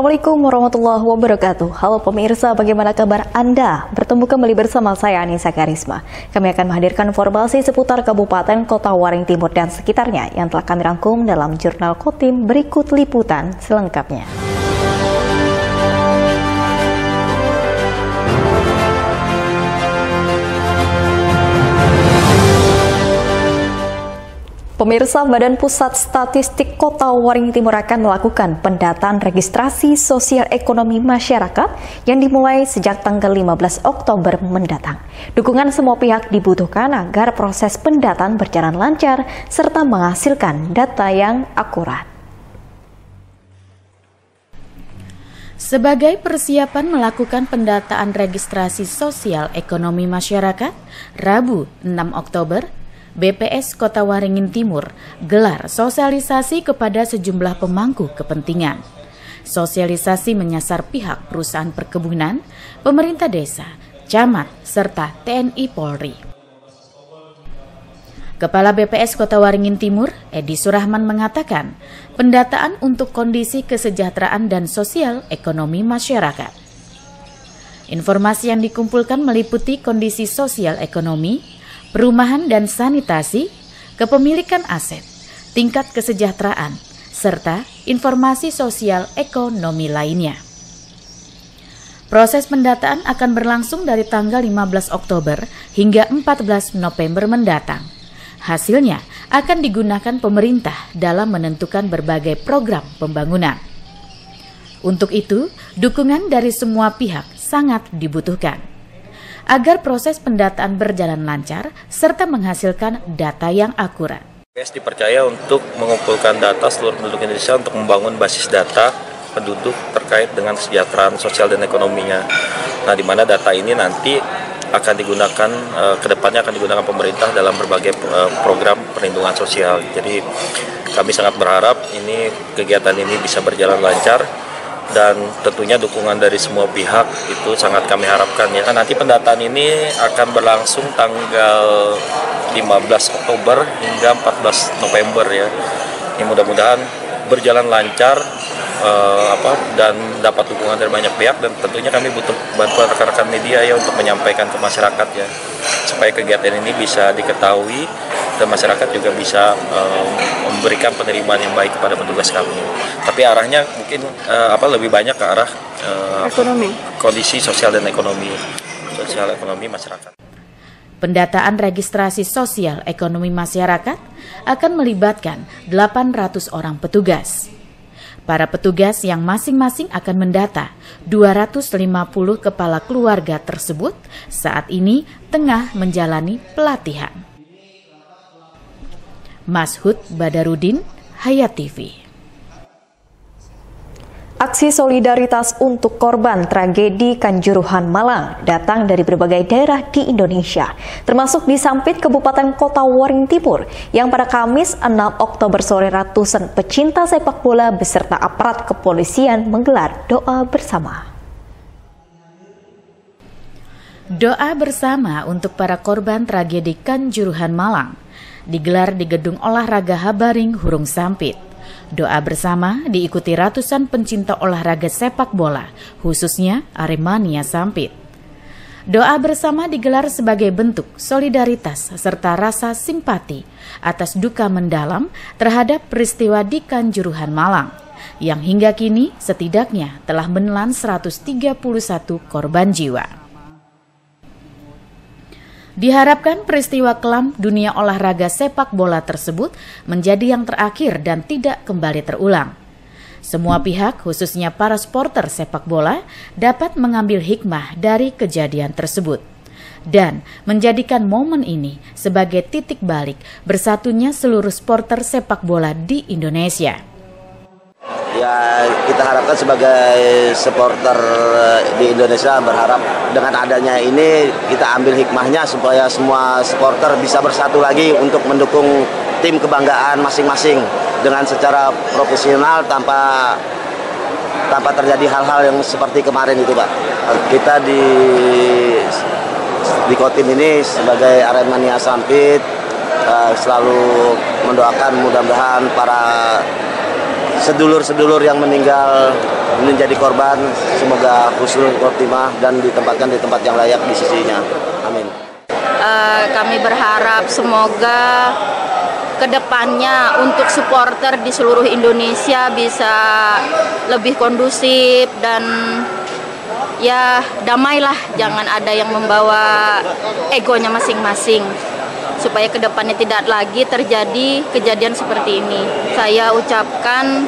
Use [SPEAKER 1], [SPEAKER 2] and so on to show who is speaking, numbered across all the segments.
[SPEAKER 1] Assalamualaikum warahmatullahi wabarakatuh. Halo pemirsa, bagaimana kabar Anda? Bertemu kembali bersama saya Anissa Karisma. Kami akan menghadirkan informasi seputar Kabupaten Kota Waring Timur dan sekitarnya yang telah kami rangkum dalam Jurnal Kotim berikut liputan selengkapnya. Pemirsa, Badan Pusat Statistik Kota Waring Timur akan melakukan pendataan registrasi sosial ekonomi masyarakat yang dimulai sejak tanggal 15 Oktober mendatang. Dukungan semua pihak dibutuhkan agar proses pendataan berjalan lancar serta menghasilkan data yang akurat.
[SPEAKER 2] Sebagai persiapan melakukan pendataan registrasi sosial ekonomi masyarakat, Rabu 6 Oktober, BPS Kota Waringin Timur gelar sosialisasi kepada sejumlah pemangku kepentingan. Sosialisasi menyasar pihak perusahaan perkebunan, pemerintah desa, camat, serta TNI Polri. Kepala BPS Kota Waringin Timur, Edi Surahman mengatakan, pendataan untuk kondisi kesejahteraan dan sosial ekonomi masyarakat. Informasi yang dikumpulkan meliputi kondisi sosial ekonomi, perumahan dan sanitasi, kepemilikan aset, tingkat kesejahteraan, serta informasi sosial ekonomi lainnya. Proses pendataan akan berlangsung dari tanggal 15 Oktober hingga 14 November mendatang. Hasilnya akan digunakan pemerintah dalam menentukan berbagai program pembangunan. Untuk itu, dukungan dari semua pihak sangat dibutuhkan agar proses pendataan berjalan lancar serta menghasilkan data yang akurat.
[SPEAKER 3] BPS dipercaya untuk mengumpulkan data seluruh penduduk Indonesia untuk membangun basis data penduduk terkait dengan kesejahteraan sosial dan ekonominya. Nah, di mana data ini nanti akan digunakan, kedepannya akan digunakan pemerintah dalam berbagai program perlindungan sosial. Jadi kami sangat berharap kegiatan ini bisa berjalan lancar. Dan tentunya dukungan dari semua pihak itu sangat kami harapkan ya. Nanti pendataan ini akan berlangsung tanggal 15 Oktober hingga 14 November ya. Ini mudah-mudahan berjalan lancar dan dapat dukungan dari banyak pihak, dan tentunya kami butuh bantuan rekan-rekan media ya untuk menyampaikan ke masyarakat ya, supaya kegiatan ini bisa diketahui dan masyarakat juga bisa memberikan penerimaan yang baik kepada petugas kami. Tapi arahnya mungkin lebih banyak ke arah ekonomi, kondisi sosial dan ekonomi masyarakat.
[SPEAKER 2] Pendataan registrasi sosial ekonomi masyarakat akan melibatkan 800 orang petugas. Para petugas yang masing-masing akan mendata 250 kepala keluarga tersebut saat ini tengah menjalani pelatihan. Mashud Badarudin, Hayat TV.
[SPEAKER 1] Aksi solidaritas untuk korban tragedi Kanjuruhan Malang datang dari berbagai daerah di Indonesia, termasuk di Sampit, Kabupaten Kota Waring Timur, yang pada Kamis 6 Oktober sore ratusan pecinta sepak bola beserta aparat kepolisian menggelar doa bersama.
[SPEAKER 2] Doa bersama untuk para korban tragedi Kanjuruhan Malang digelar di Gedung Olahraga Habaring, Hurung Sampit. Doa bersama diikuti ratusan pencinta olahraga sepak bola, khususnya Aremania Sampit. Doa bersama digelar sebagai bentuk solidaritas serta rasa simpati atas duka mendalam terhadap peristiwa di Kanjuruhan Malang, yang hingga kini setidaknya telah menelan 131 korban jiwa. Diharapkan peristiwa kelam dunia olahraga sepak bola tersebut menjadi yang terakhir dan tidak kembali terulang. Semua pihak, khususnya para supporter sepak bola, dapat mengambil hikmah dari kejadian tersebut dan menjadikan momen ini sebagai titik balik bersatunya seluruh supporter sepak bola di Indonesia.
[SPEAKER 4] Ya, kita harapkan sebagai supporter di Indonesia, berharap dengan adanya ini kita ambil hikmahnya supaya semua supporter bisa bersatu lagi untuk mendukung tim kebanggaan masing-masing dengan secara profesional tanpa terjadi hal-hal yang seperti kemarin itu, Pak. Kita di Kotim ini sebagai Aremania Sampit selalu mendoakan mudah-mudahan para sedulur-sedulur yang meninggal menjadi korban, semoga husnul khotimah dan ditempatkan di tempat yang layak di sisinya. Amin.
[SPEAKER 5] Kami berharap semoga kedepannya untuk supporter di seluruh Indonesia bisa lebih kondusif dan ya damailah, jangan ada yang membawa egonya masing-masing, supaya kedepannya tidak lagi terjadi kejadian seperti ini. Saya ucapkan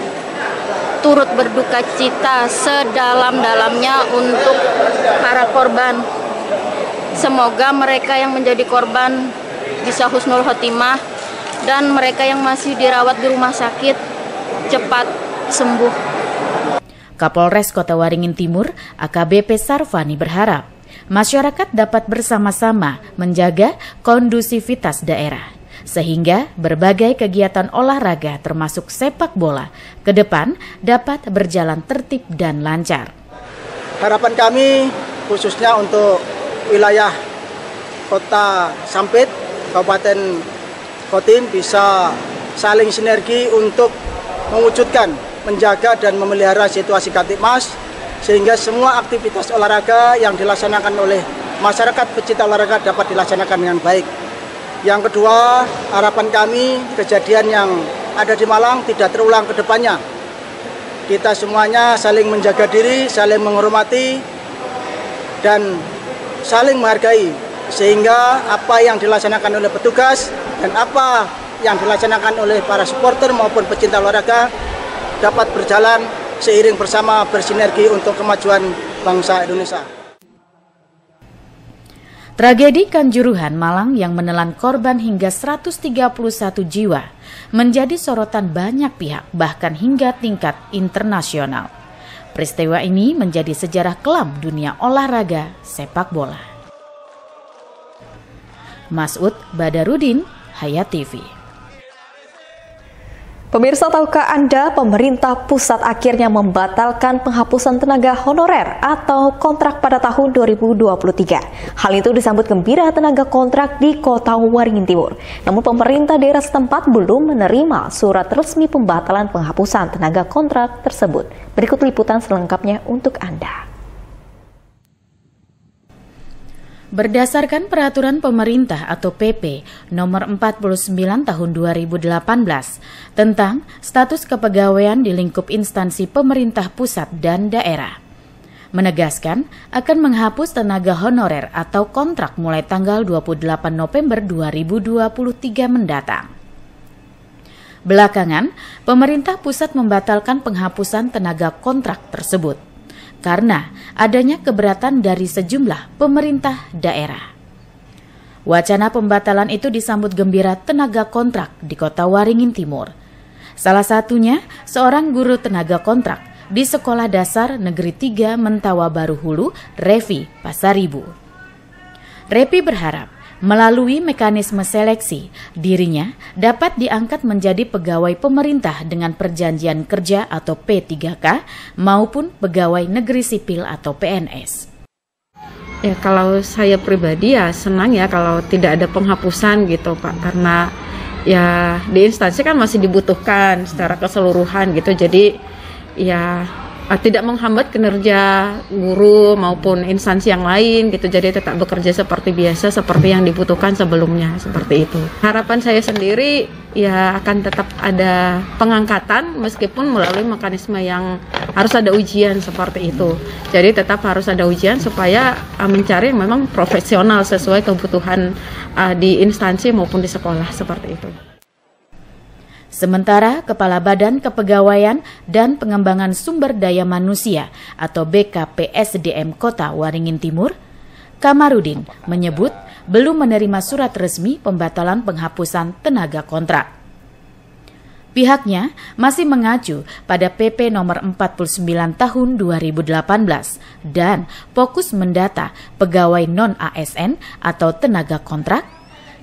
[SPEAKER 5] turut berduka cita sedalam-dalamnya untuk para korban. Semoga mereka yang menjadi korban bisa husnul khotimah dan mereka yang masih dirawat di rumah sakit cepat sembuh.
[SPEAKER 2] Kapolres Kota Waringin Timur, AKBP Sarvani berharap masyarakat dapat bersama-sama menjaga kondusivitas daerah, sehingga berbagai kegiatan olahraga termasuk sepak bola ke depan dapat berjalan tertib dan lancar.
[SPEAKER 6] Harapan kami khususnya untuk wilayah Kota Sampit, Kabupaten Kotin bisa saling sinergi untuk mewujudkan, menjaga dan memelihara situasi Kamtipmas, sehingga semua aktivitas olahraga yang dilaksanakan oleh masyarakat pecinta olahraga dapat dilaksanakan dengan baik. Yang kedua, harapan kami kejadian yang ada di Malang tidak terulang ke depannya. Kita semuanya saling menjaga diri, saling menghormati, dan saling menghargai, sehingga apa yang dilaksanakan oleh petugas dan apa yang dilaksanakan oleh para supporter maupun pecinta olahraga dapat berjalan seiring bersama, bersinergi untuk kemajuan bangsa Indonesia.
[SPEAKER 2] Tragedi Kanjuruhan Malang yang menelan korban hingga 131 jiwa menjadi sorotan banyak pihak, bahkan hingga tingkat internasional. Peristiwa ini menjadi sejarah kelam dunia olahraga sepak bola. Masud Badarudin, Hayat TV.
[SPEAKER 1] Pemirsa, tahukah Anda pemerintah pusat akhirnya membatalkan penghapusan tenaga honorer atau kontrak pada tahun 2023. Hal itu disambut gembira tenaga kontrak di Kota Waringin Timur. Namun pemerintah daerah setempat belum menerima surat resmi pembatalan penghapusan tenaga kontrak tersebut. Berikut liputan selengkapnya untuk Anda.
[SPEAKER 2] Berdasarkan peraturan pemerintah atau PP nomor 49 tahun 2018 tentang status kepegawaian di lingkup instansi pemerintah pusat dan daerah, menegaskan akan menghapus tenaga honorer atau kontrak mulai tanggal 28 November 2023 mendatang. Belakangan, pemerintah pusat membatalkan penghapusan tenaga kontrak tersebut karena adanya keberatan dari sejumlah pemerintah daerah. Wacana pembatalan itu disambut gembira tenaga kontrak di Kota Waringin Timur. Salah satunya seorang guru tenaga kontrak di Sekolah Dasar Negeri 3 Mentawa Baru Hulu, Revi Pasaribu. Revi berharap melalui mekanisme seleksi, dirinya dapat diangkat menjadi pegawai pemerintah dengan perjanjian kerja atau P3K maupun pegawai negeri sipil atau PNS.
[SPEAKER 7] Ya, kalau saya pribadi ya senang ya kalau tidak ada penghapusan gitu Pak, karena ya di instansi kan masih dibutuhkan secara keseluruhan gitu, jadi ya tidak menghambat kinerja guru maupun instansi yang lain gitu, jadi tetap bekerja seperti biasa seperti yang dibutuhkan sebelumnya, seperti itu. Harapan saya sendiri ya akan tetap ada pengangkatan meskipun melalui mekanisme yang harus ada ujian seperti itu. Jadi tetap harus ada ujian supaya mencari yang memang profesional sesuai kebutuhan di instansi maupun di sekolah, seperti itu.
[SPEAKER 2] Sementara Kepala Badan Kepegawaian dan Pengembangan Sumber Daya Manusia atau BKPSDM Kota Waringin Timur, Kamarudin, menyebut belum menerima surat resmi pembatalan penghapusan tenaga kontrak. Pihaknya masih mengacu pada PP nomor 49 tahun 2018 dan fokus mendata pegawai non-ASN atau tenaga kontrak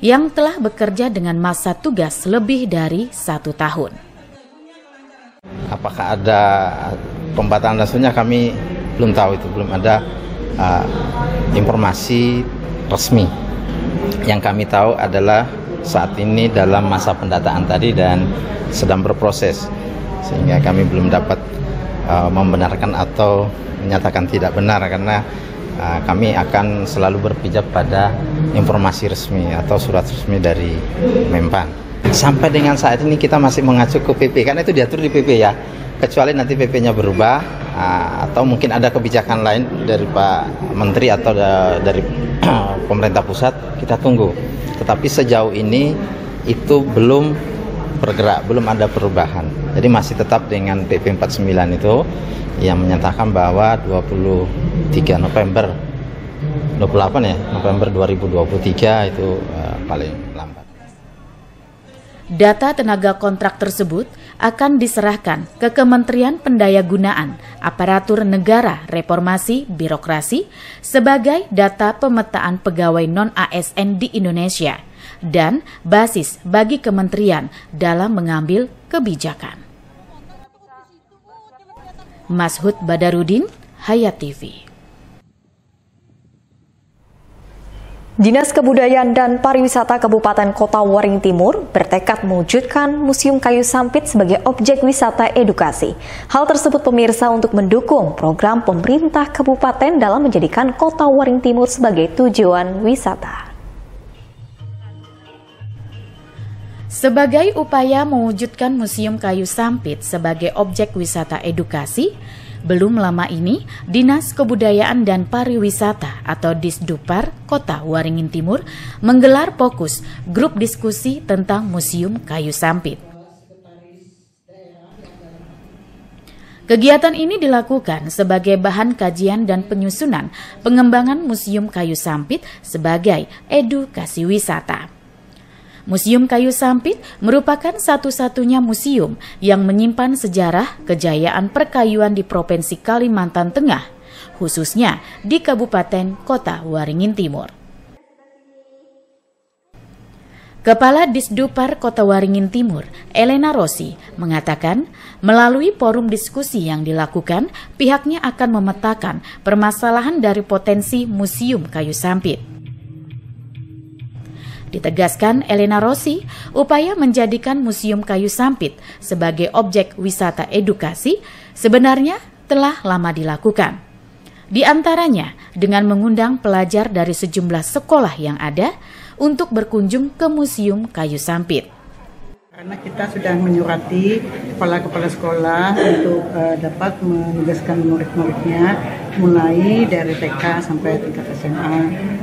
[SPEAKER 2] yang telah bekerja dengan masa tugas lebih dari 1 tahun.
[SPEAKER 8] Apakah ada pembatalan langsungnya kami belum tahu, itu belum ada informasi resmi. Yang kami tahu adalah saat ini dalam masa pendataan tadi dan sedang berproses. sehingga kami belum dapat membenarkan atau menyatakan tidak benar, karena kami akan selalu berpijak pada informasi resmi atau surat resmi dari Menpan. Sampai dengan saat ini kita masih mengacu ke PP, karena itu diatur di PP ya, kecuali nanti PP-nya berubah atau mungkin ada kebijakan lain dari Pak Menteri atau dari pemerintah pusat, kita tunggu. Tetapi sejauh ini itu belum bergerak, belum ada perubahan. Jadi masih tetap dengan PP 49 itu yang menyatakan bahwa 28 November 2023 itu paling lambat.
[SPEAKER 2] Data tenaga kontrak tersebut akan diserahkan ke Kementerian Pendayagunaan Aparatur Negara Reformasi Birokrasi sebagai data pemetaan pegawai non-ASN di Indonesia dan basis bagi kementerian dalam mengambil kebijakan. Mashud Badarudin, Hayat TV.
[SPEAKER 1] Dinas Kebudayaan dan Pariwisata Kabupaten Kota Waringin Timur bertekad mewujudkan Museum Kayu Sampit sebagai objek wisata edukasi. Hal tersebut pemirsa untuk mendukung program pemerintah kabupaten dalam menjadikan Kota Waringin Timur sebagai tujuan wisata.
[SPEAKER 2] Sebagai upaya mewujudkan Museum Kayu Sampit sebagai objek wisata edukasi, belum lama ini, Dinas Kebudayaan dan Pariwisata atau Disdupar Kota Waringin Timur menggelar fokus grup diskusi tentang Museum Kayu Sampit. Kegiatan ini dilakukan sebagai bahan kajian dan penyusunan pengembangan Museum Kayu Sampit sebagai edukasi wisata. Museum Kayu Sampit merupakan satu-satunya museum yang menyimpan sejarah kejayaan perkayuan di Provinsi Kalimantan Tengah, khususnya di Kabupaten Kota Waringin Timur. Kepala Disdupar Kota Waringin Timur, Elena Rossi, mengatakan melalui forum diskusi yang dilakukan, pihaknya akan memetakan permasalahan dari potensi Museum Kayu Sampit. Ditegaskan Elena Rossi, upaya menjadikan Museum Kayu Sampit sebagai objek wisata edukasi sebenarnya telah lama dilakukan. Di antaranya dengan mengundang pelajar dari sejumlah sekolah yang ada untuk berkunjung ke Museum Kayu Sampit.
[SPEAKER 9] Karena kita sudah menyurati kepala-kepala sekolah untuk dapat menugaskan murid-muridnya mulai dari TK sampai tingkat SMA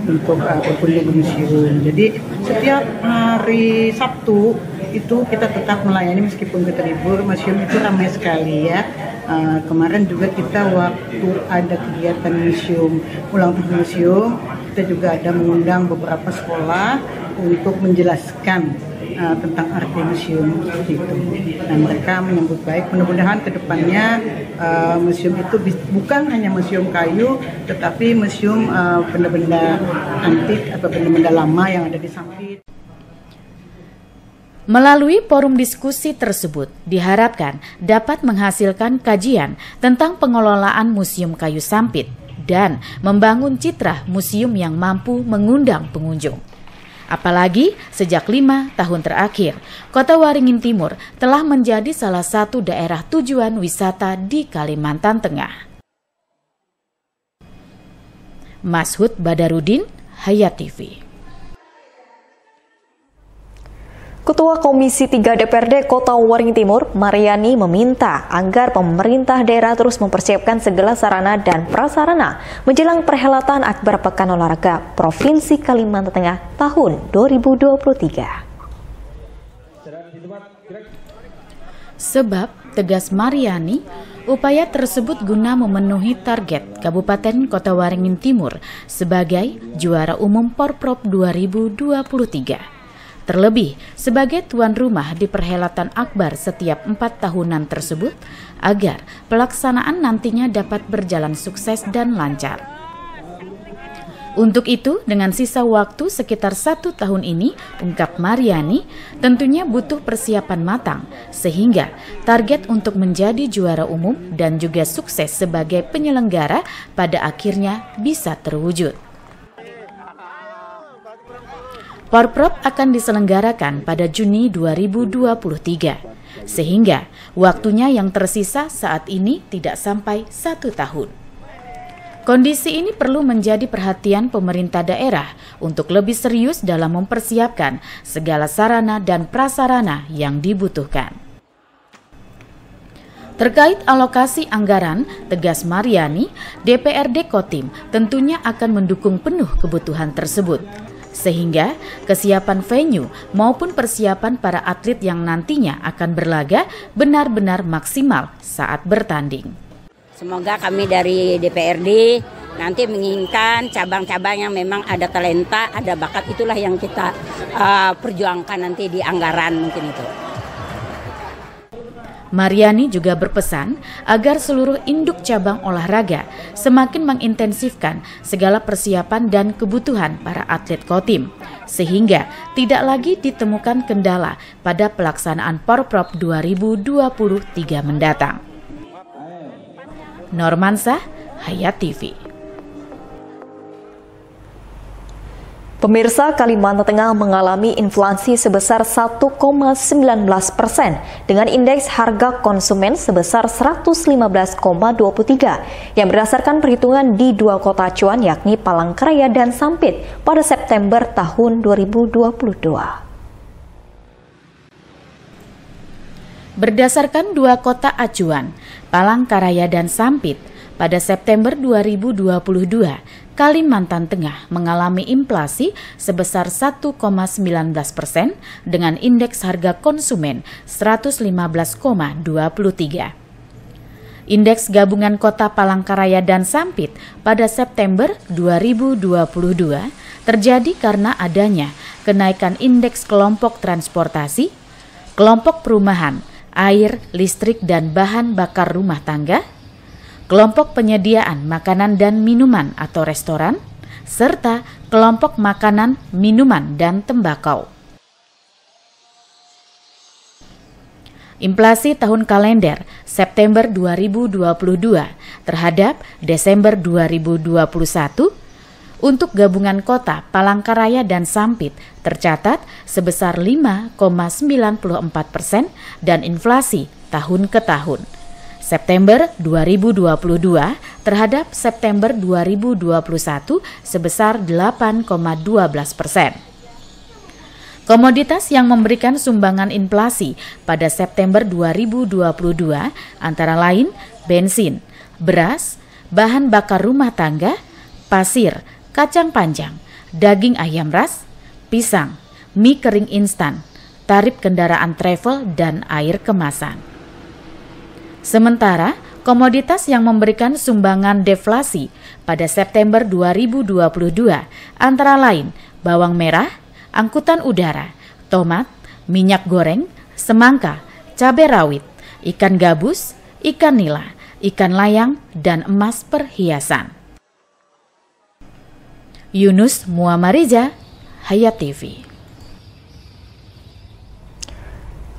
[SPEAKER 9] untuk berkunjung ke museum. Jadi setiap hari Sabtu itu kita tetap melayani meskipun kita libur, museum itu ramai sekali ya. Kemarin juga kita waktu ada kegiatan museum, ulang tahun museum, kita juga ada mengundang beberapa sekolah untuk menjelaskan tentang arti museum itu, dan mereka menyambut baik. Mudah-mudahan kedepannya museum itu bukan hanya museum kayu, tetapi museum benda-benda antik atau benda-benda lama yang ada di Sampit.
[SPEAKER 2] Melalui forum diskusi tersebut diharapkan dapat menghasilkan kajian tentang pengelolaan Museum Kayu Sampit dan membangun citra museum yang mampu mengundang pengunjung. Apalagi sejak 5 tahun terakhir, Kota Waringin Timur telah menjadi salah satu daerah tujuan wisata di Kalimantan Tengah. Mashud Badarudin, Hayat TV.
[SPEAKER 1] Ketua Komisi 3 DPRD Kota Waringin Timur, Mariani, meminta agar pemerintah daerah terus mempersiapkan segala sarana dan prasarana menjelang perhelatan Akbar Pekan Olahraga Provinsi Kalimantan Tengah tahun 2023.
[SPEAKER 2] Sebab, tegas Mariani, upaya tersebut guna memenuhi target Kabupaten Kota Waringin Timur sebagai juara umum Porprov 2023. Terlebih, sebagai tuan rumah di perhelatan Akbar setiap 4 tahunan tersebut, agar pelaksanaan nantinya dapat berjalan sukses dan lancar. Untuk itu, dengan sisa waktu sekitar 1 tahun ini, ungkap Mariani, tentunya butuh persiapan matang, sehingga target untuk menjadi juara umum dan juga sukses sebagai penyelenggara pada akhirnya bisa terwujud. Porprov akan diselenggarakan pada Juni 2023. sehingga waktunya yang tersisa saat ini tidak sampai 1 tahun. Kondisi ini perlu menjadi perhatian pemerintah daerah untuk lebih serius dalam mempersiapkan segala sarana dan prasarana yang dibutuhkan. Terkait alokasi anggaran, tegas Mariani, DPRD Kotim tentunya akan mendukung penuh kebutuhan tersebut, sehingga kesiapan venue maupun persiapan para atlet yang nantinya akan berlaga benar-benar maksimal saat bertanding.
[SPEAKER 10] Semoga kami dari DPRD nanti menginginkan cabang-cabang yang memang ada talenta, ada bakat, itulah yang kita perjuangkan nanti di anggaran mungkin itu.
[SPEAKER 2] Mariani juga berpesan agar seluruh induk cabang olahraga semakin mengintensifkan segala persiapan dan kebutuhan para atlet Kotim, sehingga tidak lagi ditemukan kendala pada pelaksanaan Porprov 2023 mendatang. Normansyah, Hayat TV.
[SPEAKER 1] Pemirsa, Kalimantan Tengah mengalami inflasi sebesar 1,19% dengan indeks harga konsumen sebesar 115,23 yang berdasarkan perhitungan di 2 kota acuan yakni Palangkaraya dan Sampit pada September tahun 2022.
[SPEAKER 2] Berdasarkan 2 kota acuan, Palangkaraya dan Sampit, pada September 2022, Kalimantan Tengah mengalami inflasi sebesar 1,19% dengan indeks harga konsumen 115,23. Indeks gabungan kota Palangkaraya dan Sampit pada September 2022 terjadi karena adanya kenaikan indeks kelompok transportasi, kelompok perumahan, air, listrik, dan bahan bakar rumah tangga, kelompok penyediaan makanan dan minuman atau restoran, serta kelompok makanan, minuman, dan tembakau. Inflasi tahun kalender September 2022 terhadap Desember 2021 untuk gabungan kota Palangkaraya dan Sampit tercatat sebesar 5,94% dan inflasi tahun ke tahun. September 2022 terhadap September 2021 sebesar 8,12%. Komoditas yang memberikan sumbangan inflasi pada September 2022 antara lain bensin, beras, bahan bakar rumah tangga, pasir, kacang panjang, daging ayam ras, pisang, mie kering instan, tarif kendaraan travel, dan air kemasan. Sementara, komoditas yang memberikan sumbangan deflasi pada September 2022 antara lain bawang merah, angkutan udara, tomat, minyak goreng, semangka, cabai rawit, ikan gabus, ikan nila, ikan layang, dan emas perhiasan. Yunus Muammariza, Hayat TV.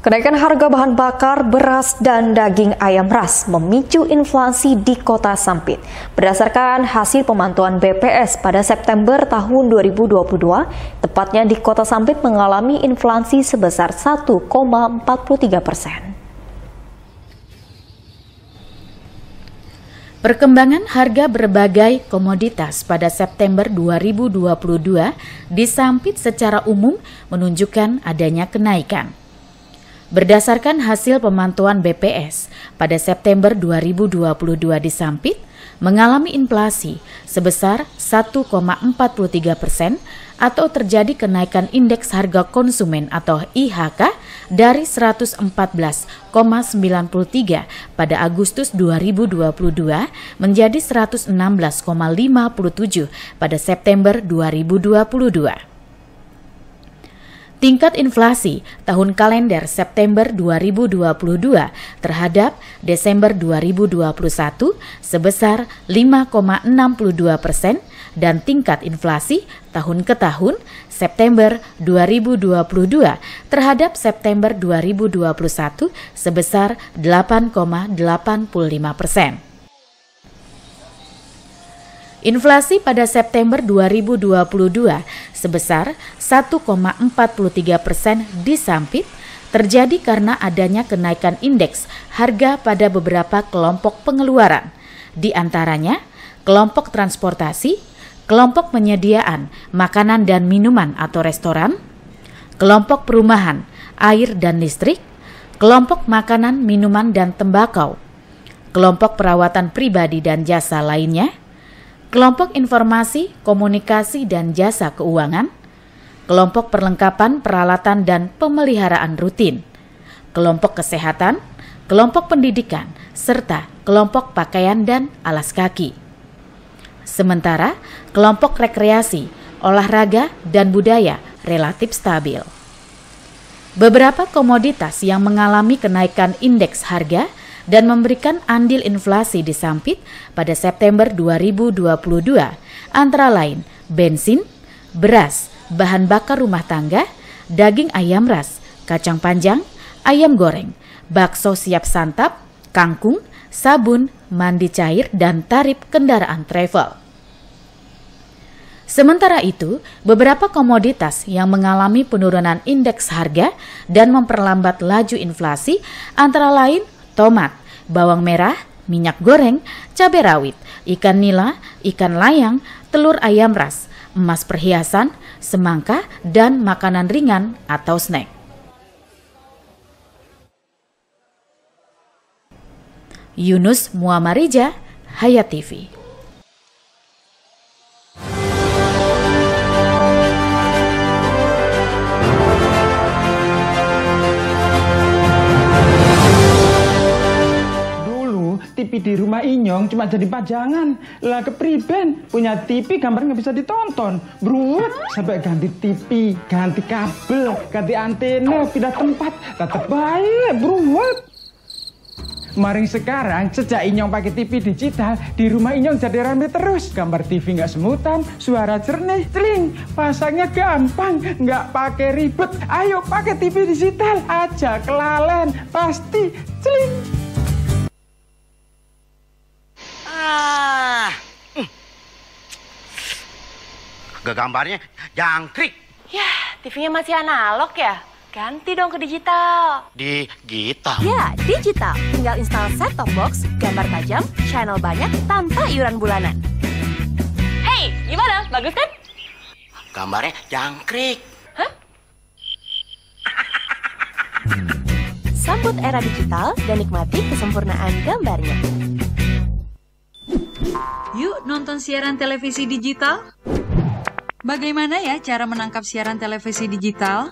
[SPEAKER 1] Kenaikan harga bahan bakar, beras, dan daging ayam ras memicu inflasi di Kota Sampit. Berdasarkan hasil pemantauan BPS pada September tahun 2022, tepatnya di Kota Sampit mengalami inflasi sebesar 1,43%.
[SPEAKER 2] Perkembangan harga berbagai komoditas pada September 2022 di Sampit secara umum menunjukkan adanya kenaikan. Berdasarkan hasil pemantauan BPS, pada September 2022 di Sampit mengalami inflasi sebesar 1,43% atau terjadi kenaikan indeks harga konsumen atau IHK dari 114,93 pada Agustus 2022 menjadi 116,57 pada September 2022. Tingkat inflasi tahun kalender September 2022 terhadap Desember 2021 sebesar 5,62% dan tingkat inflasi tahun ke tahun September 2022 terhadap September 2021 sebesar 8,85%. Inflasi pada September 2022 sebesar 1,43% di Sampit, terjadi karena adanya kenaikan indeks harga pada beberapa kelompok pengeluaran, di antaranya kelompok transportasi, kelompok penyediaan makanan dan minuman atau restoran, kelompok perumahan, air dan listrik, kelompok makanan, minuman dan tembakau, kelompok perawatan pribadi dan jasa lainnya, kelompok informasi, komunikasi dan jasa keuangan, kelompok perlengkapan, peralatan dan pemeliharaan rutin, kelompok kesehatan, kelompok pendidikan, serta kelompok pakaian dan alas kaki. Sementara kelompok rekreasi, olahraga, dan budaya relatif stabil. Beberapa komoditas yang mengalami kenaikan indeks harga dan memberikan andil inflasi di Sampit pada September 2022 antara lain bensin, beras, bahan bakar rumah tangga, daging ayam ras, kacang panjang, ayam goreng, bakso siap santap, kangkung, sabun, mandi cair, dan tarif kendaraan travel. Sementara itu, beberapa komoditas yang mengalami penurunan indeks harga dan memperlambat laju inflasi antara lain tomat, bawang merah, minyak goreng, cabai rawit, ikan nila, ikan layang, telur ayam ras, emas perhiasan, semangka, dan makanan ringan atau snack. Yunus Muamarija, Hayat TV.
[SPEAKER 11] TV di rumah Inyong cuma jadi pajangan. Lah kepriben punya TV gambar nggak bisa ditonton. Bruwet sampai ganti TV, ganti kabel, ganti antena, pindah tempat. Tetap baik, bruwet. Maring sekarang sejak Inyong pakai TV digital, di rumah Inyong jadi rame terus. Gambar TV nggak semutan, suara jernih, celing. Pasangnya gampang, nggak pakai ribet. Ayo pakai TV digital aja, kelalen pasti celing.
[SPEAKER 12] Gambarnya jangkrik.
[SPEAKER 13] Yah, TV-nya masih analog ya? Ganti dong ke digital.
[SPEAKER 12] Digital?
[SPEAKER 13] Ya, digital. Tinggal install set-top box, gambar tajam, channel banyak, tanpa iuran bulanan. Hey, gimana? Bagus kan?
[SPEAKER 12] Gambarnya jangkrik.
[SPEAKER 13] Hah? Sambut era digital dan nikmati kesempurnaan gambarnya.
[SPEAKER 14] Yuk nonton siaran televisi digital. Bagaimana ya cara menangkap siaran televisi digital?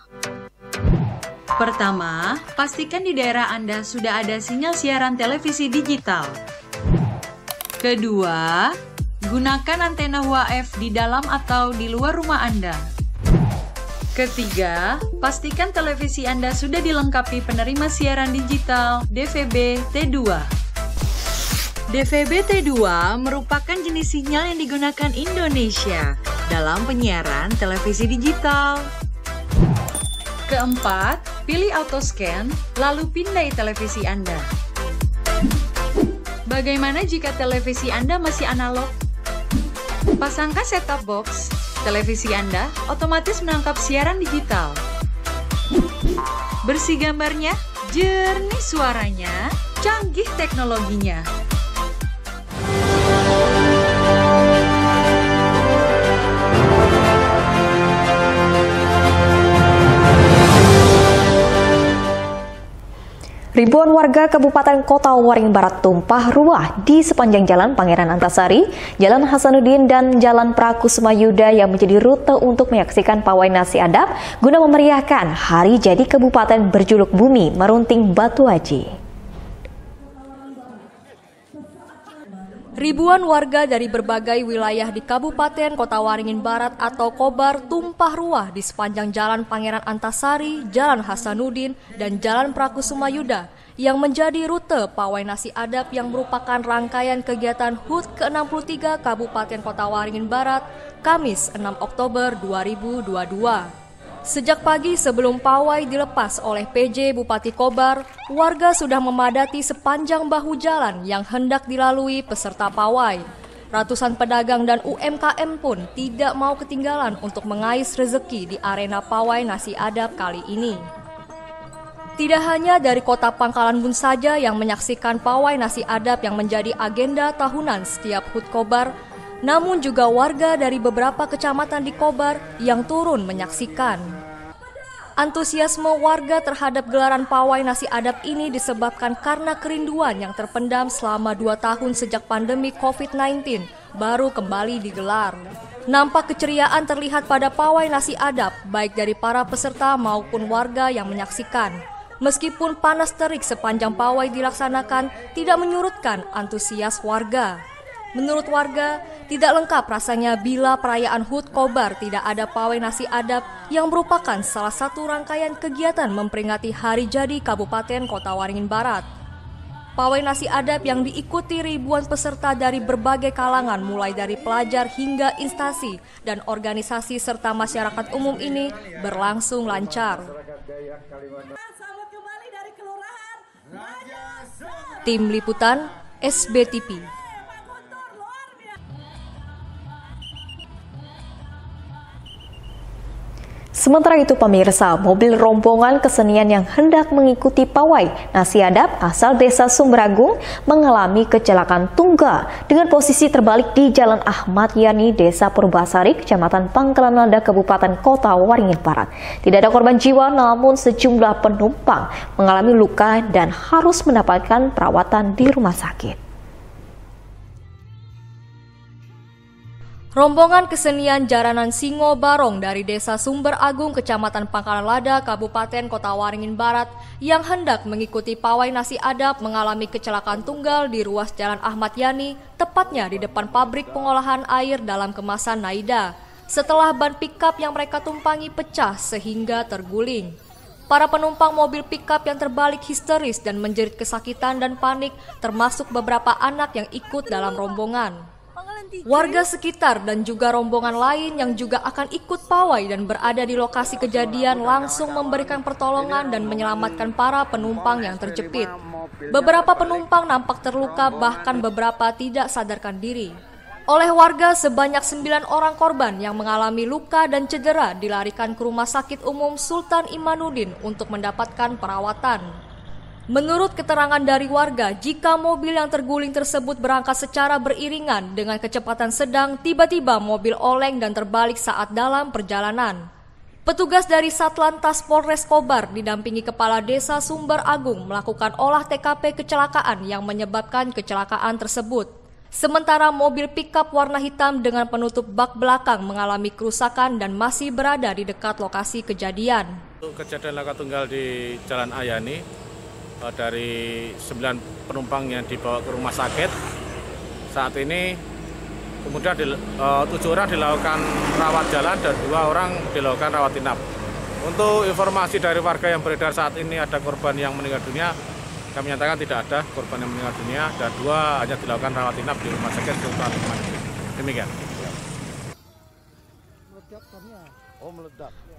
[SPEAKER 14] Pertama, pastikan di daerah Anda sudah ada sinyal siaran televisi digital. Kedua, gunakan antena UHF di dalam atau di luar rumah Anda. Ketiga, pastikan televisi Anda sudah dilengkapi penerima siaran digital DVB T2. DVB T2 merupakan jenis sinyal yang digunakan Indonesia dalam penyiaran televisi digital. Keempat, pilih autoscan, lalu pindai televisi Anda. Bagaimana jika televisi Anda masih analog? Pasangkan set-top box, televisi Anda otomatis menangkap siaran digital. Bersih gambarnya, jernih suaranya, canggih teknologinya.
[SPEAKER 1] Ribuan warga Kabupaten Kota Waringin Barat tumpah ruah di sepanjang Jalan Pangeran Antasari, Jalan Hasanuddin, dan Jalan Prakusuma Yuda yang menjadi rute untuk menyaksikan pawai nasi adap guna memeriahkan Hari Jadi Kabupaten berjuluk Bumi Merunting Batu Aji.
[SPEAKER 15] Ribuan warga dari berbagai wilayah di Kabupaten Kota Waringin Barat atau Kobar tumpah ruah di sepanjang Jalan Pangeran Antasari, Jalan Hasanuddin, dan Jalan Prakusuma Yuda yang menjadi rute pawai nasi adap yang merupakan rangkaian kegiatan HUT ke-63 Kabupaten Kota Waringin Barat, Kamis 6 Oktober 2022. Sejak pagi sebelum pawai dilepas oleh PJ Bupati Kobar, warga sudah memadati sepanjang bahu jalan yang hendak dilalui peserta pawai. Ratusan pedagang dan UMKM pun tidak mau ketinggalan untuk mengais rezeki di arena pawai nasi adap kali ini. Tidak hanya dari kota Pangkalan Bun saja yang menyaksikan pawai nasi adat yang menjadi agenda tahunan setiap HUT Kobar, namun juga warga dari beberapa kecamatan di Kobar yang turun menyaksikan. Antusiasme warga terhadap gelaran pawai nasi adat ini disebabkan karena kerinduan yang terpendam selama 2 tahun sejak pandemi COVID-19 baru kembali digelar. Nampak keceriaan terlihat pada pawai nasi adat baik dari para peserta maupun warga yang menyaksikan. Meskipun panas terik sepanjang pawai dilaksanakan tidak menyurutkan antusias warga. Menurut warga, tidak lengkap rasanya bila perayaan HUT Kobar tidak ada pawai nasi adat yang merupakan salah satu rangkaian kegiatan memperingati Hari Jadi Kabupaten Kota Waringin Barat. Pawai nasi adat yang diikuti ribuan peserta dari berbagai kalangan mulai dari pelajar hingga instansi dan organisasi serta masyarakat umum ini berlangsung lancar. Tim Liputan SBTV.
[SPEAKER 1] Sementara itu pemirsa, mobil rombongan kesenian yang hendak mengikuti pawai nasi adat asal desa Sumberagung mengalami kecelakaan tunggal dengan posisi terbalik di Jalan Ahmad Yani, Desa Purbasari, Kecamatan Pangkalan Lada, Kabupaten Kota Waringin Barat. Tidak ada korban jiwa, namun sejumlah penumpang mengalami luka dan harus mendapatkan perawatan di rumah sakit.
[SPEAKER 15] Rombongan kesenian Jaranan Singo Barong dari Desa Sumberagung, Kecamatan Pangkalan Lada, Kabupaten Kota Waringin Barat yang hendak mengikuti pawai nasi adat mengalami kecelakaan tunggal di ruas Jalan Ahmad Yani, tepatnya di depan pabrik pengolahan air dalam kemasan Naida, setelah ban pickup yang mereka tumpangi pecah sehingga terguling. Para penumpang mobil pickup yang terbalik histeris dan menjerit kesakitan dan panik, termasuk beberapa anak yang ikut dalam rombongan. Warga sekitar dan juga rombongan lain yang juga akan ikut pawai dan berada di lokasi kejadian langsung memberikan pertolongan dan menyelamatkan para penumpang yang terjepit. Beberapa penumpang nampak terluka, bahkan beberapa tidak sadarkan diri. Oleh warga, sebanyak 9 orang korban yang mengalami luka dan cedera dilarikan ke Rumah Sakit Umum Sultan Imanuddin untuk mendapatkan perawatan. Menurut keterangan dari warga, jika mobil yang terguling tersebut berangkat secara beriringan dengan kecepatan sedang, tiba-tiba mobil oleng dan terbalik saat dalam perjalanan. Petugas dari Satlantas Polres Kobar didampingi Kepala Desa Sumberagung melakukan olah TKP kecelakaan yang menyebabkan kecelakaan tersebut. Sementara mobil pickup warna hitam dengan penutup bak belakang mengalami kerusakan dan masih berada di dekat lokasi kejadian.
[SPEAKER 16] Kejadian laka tunggal di Jalan Ayani, dari 9 penumpang yang dibawa ke rumah sakit. Saat ini kemudian 7 orang dilakukan rawat jalan dan 2 orang dilakukan rawat inap. Untuk informasi dari warga yang beredar saat ini ada korban yang meninggal dunia, kami nyatakan tidak ada korban yang meninggal dunia dan 2 hanya dilakukan rawat inap di rumah sakit Sultan Imanuddin. Demikian.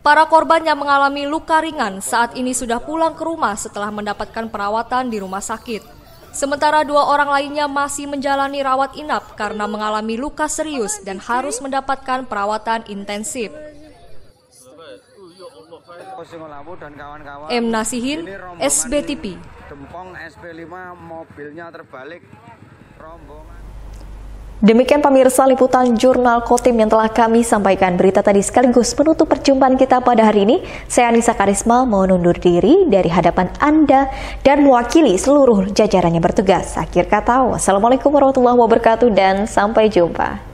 [SPEAKER 15] Para korban yang mengalami luka ringan saat ini sudah pulang ke rumah setelah mendapatkan perawatan di rumah sakit. Sementara 2 orang lainnya masih menjalani rawat inap karena mengalami luka serius dan harus mendapatkan perawatan intensif. M. Nasihin, SBTV.
[SPEAKER 17] Dempong SP5 mobilnya terbalik, rombongan.
[SPEAKER 1] Demikian pemirsa liputan Jurnal Kotim yang telah kami sampaikan. Berita tadi sekaligus menutup perjumpaan kita pada hari ini. Saya Anissa Karisma mau undur diri dari hadapan Anda dan mewakili seluruh jajarannya bertugas. Akhir kata, wassalamualaikum warahmatullahi wabarakatuh dan sampai jumpa.